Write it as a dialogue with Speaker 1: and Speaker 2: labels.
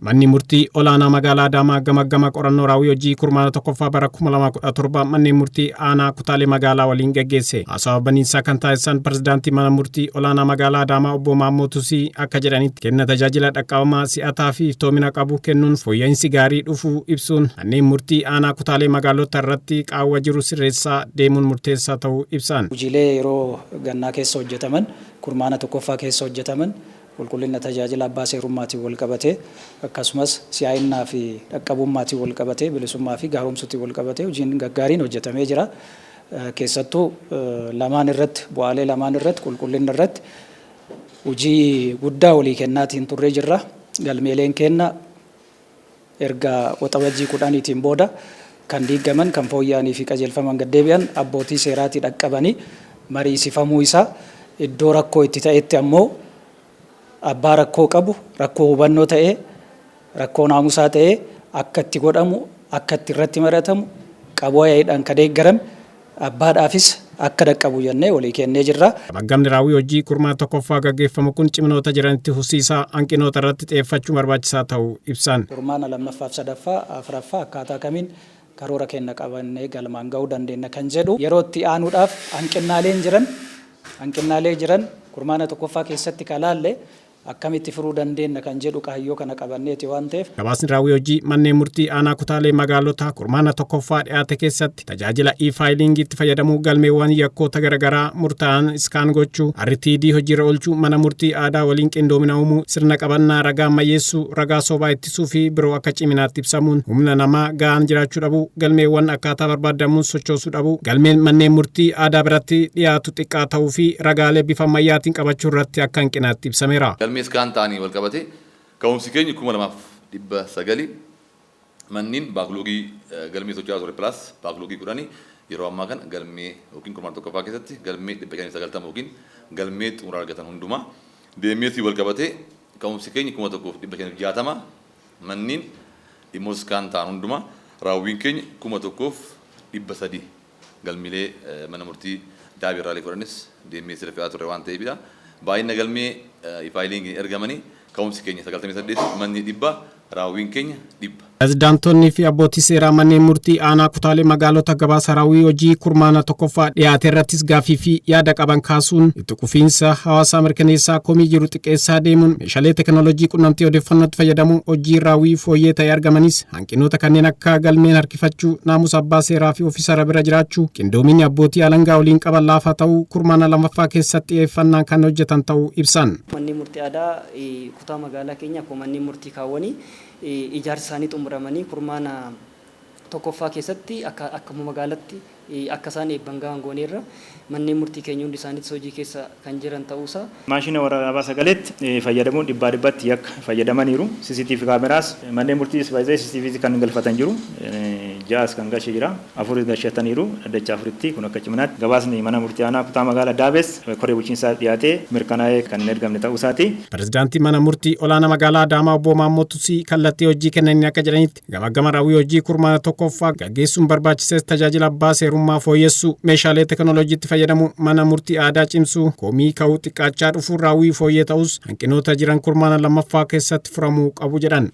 Speaker 1: Manni murtii olaanaa magaalaa Adaamaa gama qorannoo raawwii hojii kurmaana tokkoffaa bara 2017 manni murtii aanaa kutaalee magaalaa waliin gaggeesse. Haasawaa baniinsaa kan taasisan pirezidaantii mana murtii olaanaa magaalaa Adaamaa obbo Maammoo Tusii akka jedhanitti kenna tajaajila dhaqqabamaa si'ataa fi iftoomina qabu kennuun fooyya'insi gaarii dhufuu ibsuun manneen murtii aanaa kutaalee magaalota irratti qaawwa jiru sirreessaa deemuun murteessaa ta'uu ibsan.
Speaker 2: Hojiilee yeroo gannaa keessa hojjetaman kurmaana tokkoffaa keessa hojjetaman qulqullina tajaajila abbaa seerummaatiin wal qabatee akkasumas si'aa'innaa fi dhaqqabummaatiin wal qabatee bilisummaa fi gaaromsuutiin wal qabatee hojiin gaggaariin hojjetamee jira. Keessattuu lamaan irratti bu'aalee lamaan irratti qulqullina irratti hojii guddaa walii kennaatiin turree jirra. Galmeeleen kenna erga waxabajjii 10tiin booda kan diigaman kan fooyya'anii fi qajeelfaman gaddeebi'an abbootii seeraatii dhaqqabanii mariisifamuu isaa iddoo rakkoo itti ta'etti ammoo abbaa rakkoo qabu rakkoo hubannoo ta'ee rakkoo naamusaa ta'ee akka itti godhamu akka itti irratti maratamu qabooyaadhaan ka deeggarame abbaadhaafis akka dhaqqabu jennee walii kennee jirra.
Speaker 1: Gamni raawwii hojii kurmaana tokkoffaa gaggeeffamu kun ciminoota jiranitti husiisaa hanqinoota irratti xiyyeeffachuun barbaachisaa ta'uu ibsan.
Speaker 2: Kurmaana lammaffaa fi sadaffaa afuraffaa akkaataa kamiin karoora kenna qabannee galmaan ga'uu dandeenya kan jedhu yeroo itti aanuudhaaf hanqinnaalee jiran kurmaana tokkoffaa keessatti kalaalle akkamitti furuu dandeenya kan jedhu kaayyoo kana qabanneeti waan ta'eef.
Speaker 1: Gabaasni raawwii hojii manneen murtii aanaa kutaalee magaalota kurmaana tokkoffaa dhiyaate keessatti tajaajila e-faayilingiitti fayyadamuu galmeewwan yakkoota garaagaraa murtaa'an iskaan gochuu RTD hojiirra oolchuu mana murtii aadaa waliin qindoomina uumuu sirna qabannaa ragaa ammayyeessuu ragaa sobaa ittisuu fi biroo akka ciminaatti ibsamuun humna namaa ga'aan jiraachuu dhabuu galmeewwan akkaataa barbaadamuun sochoosuu dhabuu galmeen manneen murtii aadaa biratti dhiyaatu xiqqaa ta'uu fi ragaalee bifa ammayyaatiin qabachuu irratti akka hanqinaatti ibsameera.
Speaker 3: Iskaan ta'anii wal qabate ka'umsi keenya 2009 manniin baakloogii galmee socho'aa ture pilaas baakloogii 10 yeroo ammaa kana galmee yookiin kurmaana tokkoffaa keessatti galmee 190 yookiin galmee xumuraa argatan hundumaa deemeetii wal qabate ka'umsi keenya 1160 manniin dhimmoota iskaan ta'an hundumaa raawwiin keenya 1300 galmiilee mana murtii daabii irraalee fudhanis deemeetii fe'aa ture waan ta'eefidha. Baay'ina galmee e-faayilingiin ergamanii ka'umsi keenya 98 manni 100 raawwiin keenya 100.
Speaker 1: Pirezidaantonni fi abbootii seeraa manneen murtii aanaa kutaalee magaalota gabaasa raawwii hojii kurmaana tokkoffaa dhiyaate irrattis gaaffii fi yaada qaban kaasuun itti qufiinsa hawaasaa mirkaneessaa komii jiru xiqqeessaa deemuun meeshaalee teekinooloojii qunnamtii odeeffannootti fayyadamuun hojii raawwii fooyyee ta'e argamanis hanqinoota kanneen akka galmeen harkifachuu naamusa abbaa seeraa fi ofiisara bira jiraachuu qindoominni abbootii alangaa waliin qaban laafaa ta'uu kurmaana lammaffaa keessatti xiyyeeffannaan kan hojjetan ta'uu ibsan.
Speaker 4: Manneen murtii aadaa kutaa magaalaa keenya akkuma manneen murtii kaawwanii ijaarsa isaanii xumuramanii kurmaana tokkoffaa keessatti akka magaalatti akka isaan eebban gahan gooneerra manneen murtii keenya hundi isaaniitti hojii keessa kan jiran ta'uusaa.
Speaker 5: Maashina waraabaa sagaleetti fayyadamuun dhibbatti akka fayyadamaniiru CCTV kaameraas manneen murtii CCTV kan galfatan jiru 6 kan gashee jira 4 gashataniiru dhaddacha 4tti kun akka ciminaatti gabaasni mana murtii aanaa kutaa magaalaa Daabees koree bulchiinsaa dhiyaatee mirkanaa'ee kan hin ergamne ta'uusaati.
Speaker 1: Pirezidaantii mana murtii olaanaa magaalaa Adaamaa obbo Maammoo Tusii kallattii hojii kennanii akka jedhanitti gama raawwii hojii kurmaana tokkoffaa gaggeessuun barbaachises tajaajila abbaa seerummaa fooyyessuu meeshaalee teekinooloojiitti fayyadamu mana murtii aadaa cimsuu komii ka'uu xiqqaachaa dhufuun raawwii fooyyee ta'us hanqinoota jiran kurmaana lammaffaa keessatti furamuu qabu jedhan.